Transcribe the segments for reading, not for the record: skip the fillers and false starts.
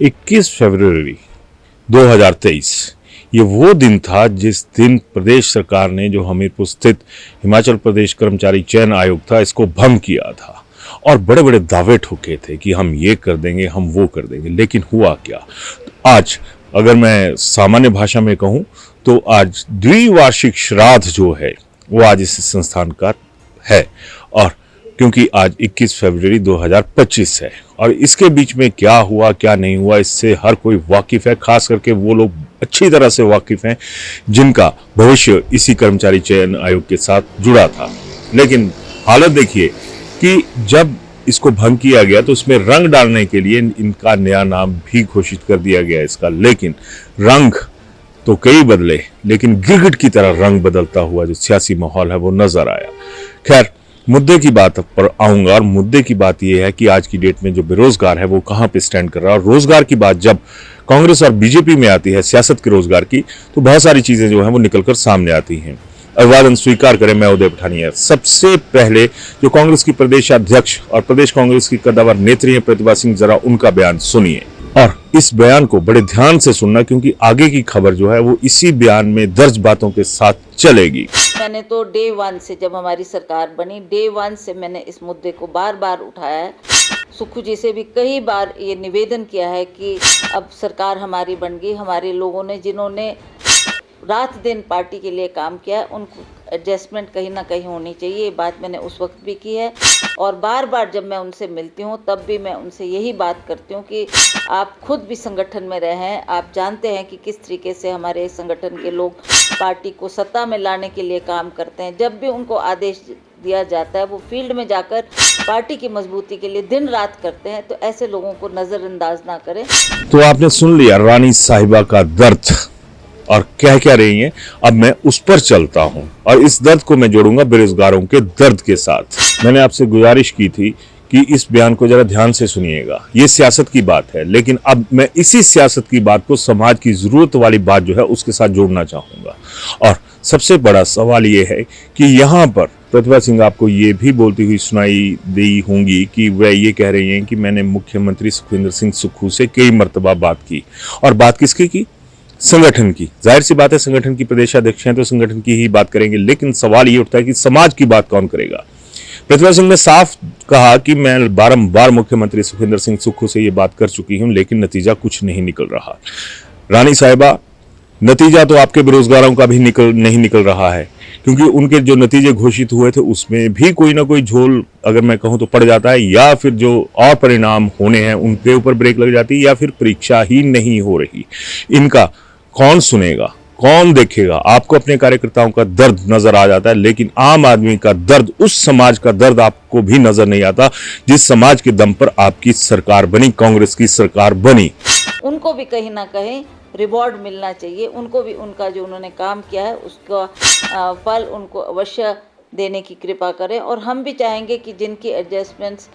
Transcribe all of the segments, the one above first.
21 फरवरी 2023 ये वो दिन था जिस दिन प्रदेश सरकार ने जो हमीरपुर स्थित हिमाचल प्रदेश कर्मचारी चयन आयोग था इसको भंग किया था और बड़े बड़े दावे ठोके थे कि हम ये कर देंगे, हम वो कर देंगे। लेकिन हुआ क्या? आज अगर मैं सामान्य भाषा में कहूँ तो आज द्विवार्षिक श्राद्ध जो है वो आज इस संस्थान का है। और क्योंकि आज 21 फरवरी 2025 है और इसके बीच में क्या हुआ क्या नहीं हुआ इससे हर कोई वाकिफ है, खास करके वो लोग अच्छी तरह से वाकिफ हैं जिनका भविष्य इसी कर्मचारी चयन आयोग के साथ जुड़ा था। लेकिन हालत देखिए कि जब इसको भंग किया गया तो उसमें रंग डालने के लिए इनका नया नाम भी घोषित कर दिया गया इसका। लेकिन रंग तो कई बदले, लेकिन गिरगिट की तरह रंग बदलता हुआ जो सियासी माहौल है वो नजर आया। खैर, मुद्दे की बात पर आऊंगा और मुद्दे की बात यह है कि आज की डेट में जो बेरोजगार है वो कहां पे स्टैंड कर रहा है। और रोजगार की बात जब कांग्रेस और बीजेपी में आती है, सियासत के रोजगार की, तो बहुत सारी चीजें जो है वो निकलकर सामने आती हैं। अभिवादन स्वीकार करें, मैं उदय पठानिया। सबसे पहले जो कांग्रेस की प्रदेश अध्यक्ष और प्रदेश कांग्रेस की कद्दावर नेत्री है प्रतिभा सिंह, जरा उनका बयान सुनिए और इस बयान को बड़े ध्यान से सुनना क्योंकि आगे की खबर जो है वो इसी बयान में दर्ज बातों के साथ चलेगी। मैंने तो डे 1 से, जब हमारी सरकार बनी, डे 1 से मैंने इस मुद्दे को बार बार उठाया है। सुक्खू जी से भी कई बार ये निवेदन किया है कि अब सरकार हमारी बन गई, हमारे लोगों ने जिन्होंने रात दिन पार्टी के लिए काम किया है उनको एडजस्टमेंट कहीं ना कहीं होनी चाहिए। ये बात मैंने उस वक्त भी की है और बार बार जब मैं उनसे मिलती हूँ तब भी मैं उनसे यही बात करती हूँ कि आप खुद भी संगठन में रहे हैं, आप जानते हैं कि किस तरीके से हमारे संगठन के लोग पार्टी को सत्ता में लाने के लिए काम करते हैं। जब भी उनको आदेश दिया जाता है वो फील्ड में जाकर पार्टी की मजबूती के लिए दिन रात करते हैं, तो ऐसे लोगों को नज़रअंदाज ना करें। तो आपने सुन लिया रानी साहिबा का दर्द और कह क्या रही हैं। अब मैं उस पर चलता हूं और इस दर्द को मैं जोड़ूंगा बेरोजगारों के दर्द के साथ। मैंने आपसे गुजारिश की थी कि इस बयान को जरा ध्यान से सुनिएगा। ये सियासत की बात है, लेकिन अब मैं इसी सियासत की बात को समाज की जरूरत वाली बात जो है उसके साथ जोड़ना चाहूंगा। और सबसे बड़ा सवाल ये है कि यहाँ पर प्रतिभा सिंह आपको ये भी बोलती हुई सुनाई दी होंगी कि वह ये कह रही हैं कि मैंने मुख्यमंत्री सुखविंदर सिंह सुक्खू से कई मरतबा बात की। और बात किसकी की? संगठन की। जाहिर सी बात है, संगठन की प्रदेशाध्यक्ष हैं तो संगठन की ही बात करेंगे। लेकिन सवाल ये उठता है कि समाज की बात कौन करेगा? प्रतिभा सिंह ने साफ कहा कि मैं बारंबार मुख्यमंत्री सुखविंदर सिंह सुक्खू से ये बात कर चुकी हूं, लेकिन नतीजा कुछ नहीं निकल रहा। रानी साहिबा, नतीजा तो आपके बेरोजगारों का भी नहीं निकल रहा है, क्योंकि उनके जो नतीजे घोषित हुए थे उसमें भी कोई ना कोई झोल, अगर मैं कहूं तो पड़ जाता है, या फिर जो और परिणाम होने हैं उनके ऊपर ब्रेक लग जाती है, या फिर परीक्षा ही नहीं हो रही। इनका कौन सुनेगा, कौन देखेगा? आपको अपने कार्यकर्ताओं का दर्द नजर आ जाता है, लेकिन आम आदमी का दर्द, उस समाज का दर्द आपको भी नजर नहीं आता जिस समाज के दम पर आपकी सरकार बनी, कांग्रेस की सरकार बनी। उनको भी कहीं ना कहीं रिवॉर्ड मिलना चाहिए, उनको भी उनका जो उन्होंने काम किया है उसका फल उनको अवश्य देने की कृपा करें। और हम भी चाहेंगे कि जिनकी एडजस्टमेंट्स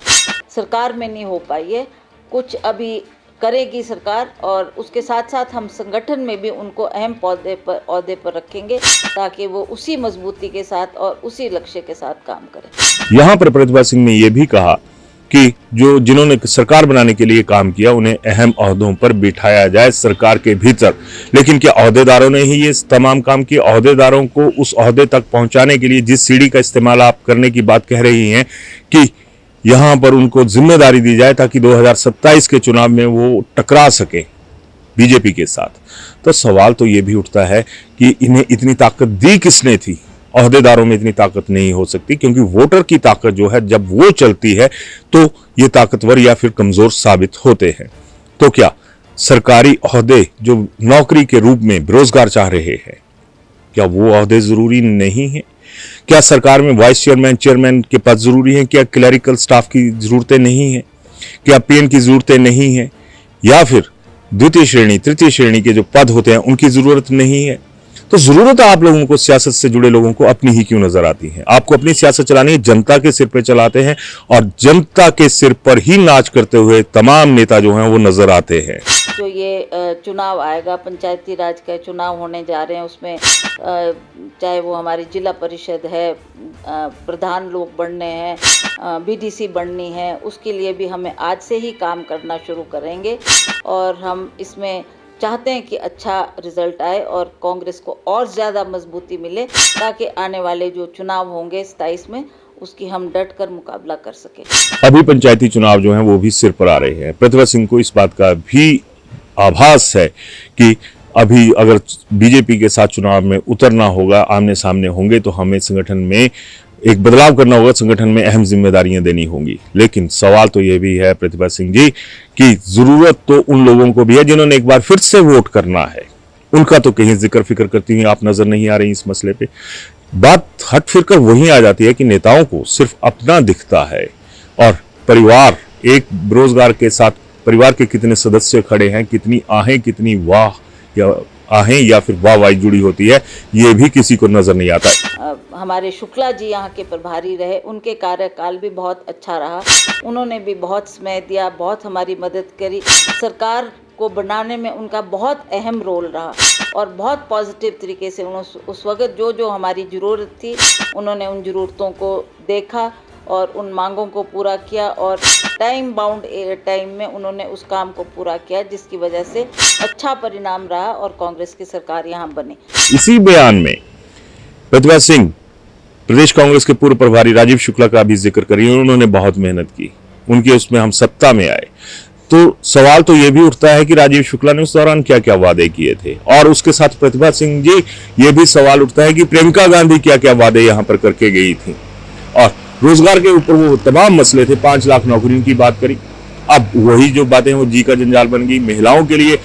सरकार में नहीं हो पाई है, कुछ अभी करेगी सरकार, और उसके साथ साथ हम संगठन में भी उनको अहम ओहदे पर रखेंगे ताकि वो उसी मजबूती के साथ और उसी लक्ष्य के साथ काम करें। यहाँ पर प्रतिभा सिंह ने यह भी कहा कि जो जिन्होंने सरकार बनाने के लिए काम किया उन्हें अहम ओहदों पर बिठाया जाए सरकार के भीतर। लेकिन क्या ओहदेदारों ने ही ये तमाम काम किए? ओहदेदारों को उस ओहदे तक पहुंचाने के लिए जिस सीढ़ी का इस्तेमाल आप करने की बात कह रही हैं कि यहाँ पर उनको जिम्मेदारी दी जाए ताकि 2027 के चुनाव में वो टकरा सके बीजेपी के साथ, तो सवाल तो ये भी उठता है कि इन्हें इतनी ताकत दी किसने थी? ओहदेदारों में इतनी ताकत नहीं हो सकती, क्योंकि वोटर की ताकत जो है जब वो चलती है तो ये ताकतवर या फिर कमजोर साबित होते हैं। तो क्या सरकारी ओहदे जो नौकरी के रूप में बेरोजगार चाह रहे हैं, क्या वो ओहदे जरूरी नहीं है? क्या सरकार में वाइस चेयरमैन, चेयरमैन के पद जरूरी हैं? क्या क्लरिकल स्टाफ की जरूरतें नहीं है? क्या पीएन की जरूरतें नहीं है? या फिर द्वितीय श्रेणी, तृतीय श्रेणी के जो पद होते हैं उनकी जरूरत नहीं है? तो जरूरत है आप लोगों को, सियासत से जुड़े लोगों को अपनी ही क्यों नजर आती है? आपको अपनी सियासत चलानी है, जनता के सिर पे चलाते हैं और जनता के सिर पर ही नाच करते हुए तमाम नेता जो हैं वो नजर आते हैं। जो ये चुनाव आएगा, पंचायती राज का चुनाव होने जा रहे हैं, उसमें चाहे वो हमारी जिला परिषद है, प्रधान लोग बनने हैं, बीडीसी बननी है, उसके लिए भी हमें आज से ही काम करना शुरू करेंगे और हम इसमें चाहते हैं कि अच्छा रिजल्ट आए और कांग्रेस को और ज़्यादा मजबूती मिले ताकि आने वाले जो चुनाव होंगे 27 में उसकी हम डट कर मुकाबला कर सकें। अभी पंचायती चुनाव जो हैं वो भी सिर पर आ रहे हैं। प्रतिभा सिंह को इस बात का भी आभास है कि अभी अगर बीजेपी के साथ चुनाव में उतरना होगा, आमने सामने होंगे तो हमें संगठन में एक बदलाव करना होगा, संगठन में अहम जिम्मेदारियां देनी होंगी। लेकिन सवाल तो यह भी है प्रतिभा सिंह जी कि जरूरत तो उन लोगों को भी है जिन्होंने एक बार फिर से वोट करना है। उनका तो कहीं जिक्र फिक्र करती हुई आप नजर नहीं आ रही इस मसले पे। बात हट फिर कर वहीं आ जाती है कि नेताओं को सिर्फ अपना दिखता है और परिवार, एक बेरोजगार के साथ परिवार के कितने सदस्य खड़े हैं, कितनी आहें, कितनी वाह या आहें या फिर वाहवाही जुड़ी होती है, ये भी किसी को नजर नहीं आता। हमारे शुक्ला जी यहाँ के प्रभारी रहे, उनके कार्यकाल भी बहुत अच्छा रहा, उन्होंने भी बहुत समय दिया, बहुत हमारी मदद करी, सरकार को बनाने में उनका बहुत अहम रोल रहा और बहुत पॉजिटिव तरीके से उन्होंने उस वक्त जो जो हमारी ज़रूरत थी उन्होंने उन ज़रूरतों को देखा और उन मांगों को पूरा किया और टाइम बाउंड टाइम में उन्होंने उस काम को पूरा किया, जिसकी वजह से अच्छा परिणाम रहा और कांग्रेस की सरकार यहाँ बनी। इसी बयान में प्रतिभा सिंह प्रदेश कांग्रेस के पूर्व प्रभारी राजीव शुक्ला का भी जिक्र करिए। उन्होंने बहुत मेहनत की, उनके उसमें हम सत्ता में आए। तो सवाल तो ये भी उठता है कि राजीव शुक्ला ने उस दौरान क्या क्या वादे किए थे, और उसके साथ प्रतिभा सिंह जी ये भी सवाल उठता है कि प्रियंका गांधी क्या क्या वादे यहाँ पर करके गई थी। और रोजगार के ऊपर वो तमाम मसले थे, 5 लाख नौकरियों की बात करी, अब वही जो बातें वो जी का जंजाल बन गई। महिलाओं के लिए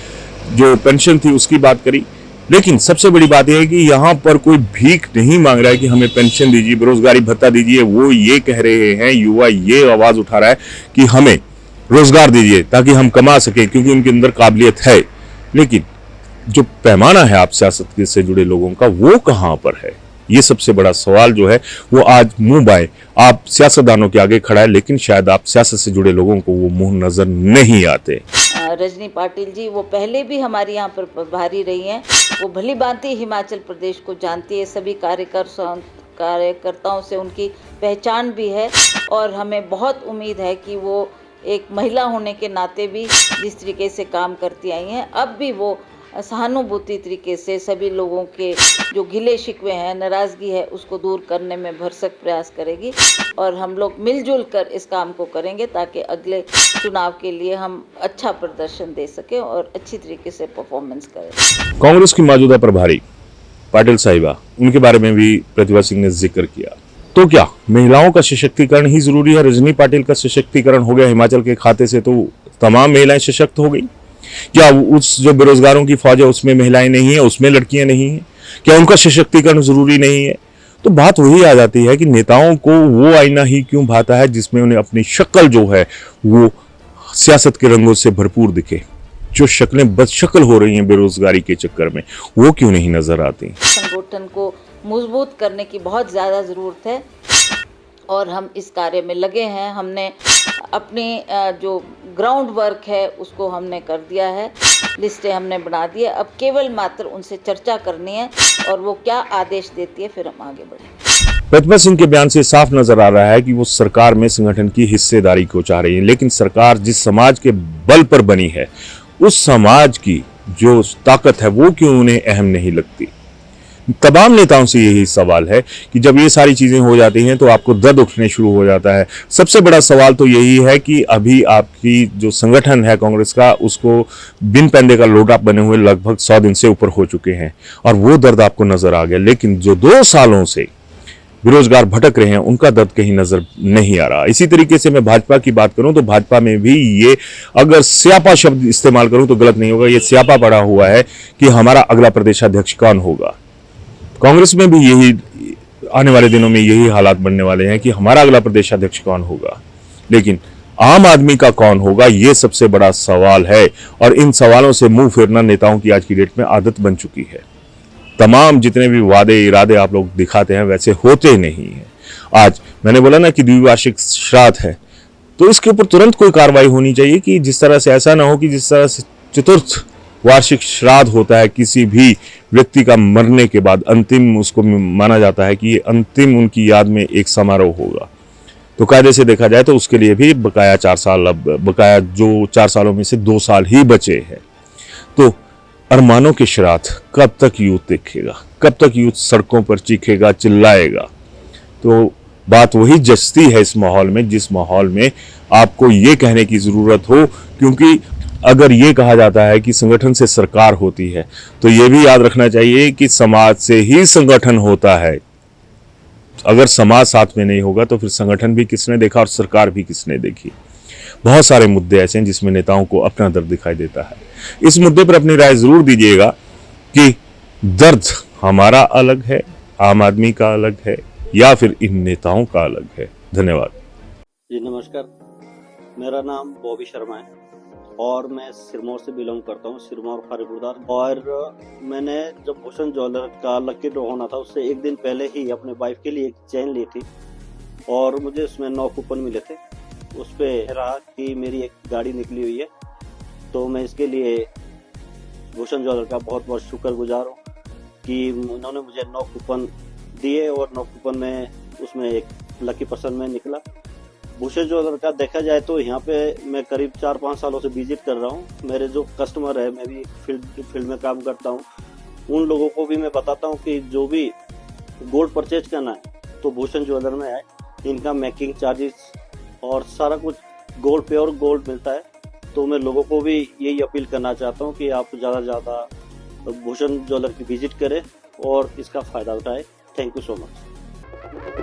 जो पेंशन थी उसकी बात करी, लेकिन सबसे बड़ी बात यह है कि यहाँ पर कोई भीख नहीं मांग रहा है कि हमें पेंशन दीजिए, बेरोजगारी भत्ता दीजिए। वो ये कह रहे हैं, युवा ये आवाज उठा रहा है कि हमें रोजगार दीजिए ताकि हम कमा सकें, क्योंकि उनके अंदर काबिलियत है। लेकिन जो पैमाना है आप सियासत से जुड़े लोगों का, वो कहां पर है? ये सबसे बड़ा सवाल जो है वो आज मुंह बाएं आप सियासतदानों के आगे खड़ा है, लेकिन शायद आप सियासत से जुड़े लोगों को वो मुंह नजर नहीं आते। रजनी पाटिल जी वो पहले भी हमारे यहाँ पर प्रभारी रही हैं, वो भली भांति हिमाचल प्रदेश को जानती है, सभी कार्यकर्ताओं से उनकी पहचान भी है और हमें बहुत उम्मीद है कि वो एक महिला होने के नाते भी जिस तरीके से काम करती आई हैं, अब भी वो सहानुभूति तरीके से सभी लोगों के जो गिले शिकवे हैं, नाराज़गी है, उसको दूर करने में भरसक प्रयास करेगी और हम लोग मिलजुल कर इस काम को करेंगे ताकि अगले चुनाव के लिए हम अच्छा प्रदर्शन दे सकें और अच्छी तरीके से परफॉर्मेंस करें। कांग्रेस की मौजूदा प्रभारी पाटिल साहिबा, उनके बारे में भी प्रतिभा सिंह ने जिक्र किया। तो क्या महिलाओं का सशक्तिकरण ही जरूरी है? रजनी पाटिल का सशक्तिकरण हो गया हिमाचल के खाते से तो तमाम महिलाएं सशक्त हो गई? क्या उस जो बेरोजगारों की फौज है उसमें महिलाएं नहीं है, उसमें लड़कियां नहीं है? क्या उनका सशक्तिकरण जरूरी नहीं है? तो बात वही आ जाती है कि नेताओं को वो आईना ही क्यों भाता है जिसमें उन्हें अपनी शक्ल जो है वो सियासत के रंगों से भरपूर दिखे। जो शक्लें बदशक्ल हो रही हैं बेरोजगारी के चक्कर में, वो क्यों नहीं नजर आती? संगठन को मजबूत करने की बहुत ज़्यादा ज़रूरत है और हम इस कार्य में लगे हैं। हमने अपनी जो ग्राउंड वर्क है उसको हमने कर दिया है, लिस्टें हमने बना दी है, अब केवल मात्र उनसे चर्चा करनी है और वो क्या आदेश देती है फिर हम आगे बढ़ेंगे। प्रतिभा सिंह के बयान से साफ नजर आ रहा है कि वो सरकार में संगठन की हिस्सेदारी को चाह रही है, लेकिन सरकार जिस समाज के बल पर बनी है उस समाज की जो ताकत है वो क्यों उन्हें अहम नहीं लगती? तमाम नेताओं से यही सवाल है कि जब ये सारी चीजें हो जाती हैं तो आपको दर्द उठने शुरू हो जाता है। सबसे बड़ा सवाल तो यही है कि अभी आपकी जो संगठन है कांग्रेस का, उसको बिन पैंदे का लोटा बने हुए लगभग 100 दिन से ऊपर हो चुके हैं और वो दर्द आपको नजर आ गया। लेकिन जो 2 सालों से बेरोजगार भटक रहे हैं उनका दर्द कहीं नजर नहीं आ रहा। इसी तरीके से मैं भाजपा की बात करूं तो भाजपा में भी ये, अगर स्यापा शब्द इस्तेमाल करूं तो गलत नहीं होगा, ये स्यापा पड़ा हुआ है कि हमारा अगला प्रदेशाध्यक्ष कौन होगा। कांग्रेस में भी यही आने वाले दिनों में यही हालात बनने वाले हैं कि हमारा अगला प्रदेशाध्यक्ष कौन होगा, लेकिन आम आदमी का कौन होगा, ये सबसे बड़ा सवाल है। और इन सवालों से मुंह फेरना नेताओं की आज की डेट में आदत बन चुकी है। तमाम जितने भी वादे इरादे आप लोग दिखाते हैं वैसे होते नहीं हैं। आज मैंने बोला ना कि द्विवार्षिक श्राद्ध है, तो इसके ऊपर तुरंत कोई कार्रवाई होनी चाहिए कि जिस तरह से ऐसा ना हो कि जिस तरह से चतुर्थ वार्षिक श्राद्ध होता है किसी भी व्यक्ति का मरने के बाद, अंतिम उसको माना जाता है कि ये अंतिम उनकी याद में एक समारोह होगा। तो कायदे से देखा जाए तो उसके लिए भी बकाया 4 साल, अब बकाया जो 4 सालों में से 2 साल ही बचे हैं। तो अरमानों के श्राद्ध कब तक यूथ देखेगा, कब तक यूथ सड़कों पर चीखेगा, चिल्लाएगा। तो बात वही जचती है इस माहौल में, जिस माहौल में आपको ये कहने की ज़रूरत हो, क्योंकि अगर ये कहा जाता है कि संगठन से सरकार होती है, तो ये भी याद रखना चाहिए कि समाज से ही संगठन होता है। अगर समाज साथ में नहीं होगा तो फिर संगठन भी किसने देखा और सरकार भी किसने देखी। बहुत सारे मुद्दे ऐसे हैं जिसमें नेताओं को अपना दर्द दिखाई देता है। इस मुद्दे पर अपनी राय जरूर दीजिएगा कि दर्द हमारा अलग है, आम आदमी का अलग है, या फिर इन नेताओं का अलग है। धन्यवाद जी। नमस्कार, मेरा नाम बॉबी शर्मा है और मैं सिरमौर से बिलोंग करता हूँ, सिरमौर फारिपुरदार। और मैंने जब भूषण ज्वेलर का लकी ड्रॉ होना था उससे एक दिन पहले ही अपने वाइफ के लिए एक चेन ली थी और मुझे उसमें 9 कूपन मिले थे। उस पर रहा कि मेरी एक गाड़ी निकली हुई है, तो मैं इसके लिए भूषण ज्वेलर का बहुत बहुत शुक्रगुजार हूँ कि उन्होंने मुझे 9 कूपन दिए और 9 कूपन में उसमें एक लकी पर्सन में निकला। भूषण ज्वेलर का देखा जाए तो यहाँ पे मैं करीब 4-5 सालों से विजिट कर रहा हूँ। मेरे जो कस्टमर है, मैं भी फील्ड में काम करता हूँ, उन लोगों को भी मैं बताता हूँ कि जो भी गोल्ड परचेज करना है तो भूषण ज्वेलर में आए। इनका मेकिंग चार्जेस और सारा कुछ गोल्ड, प्योर गोल्ड मिलता है। तो मैं लोगों को भी यही अपील करना चाहता हूँ कि आप ज़्यादा से ज़्यादा भूषण ज्वेलर की विजिट करें और इसका फ़ायदा उठाएं। Thank you so much.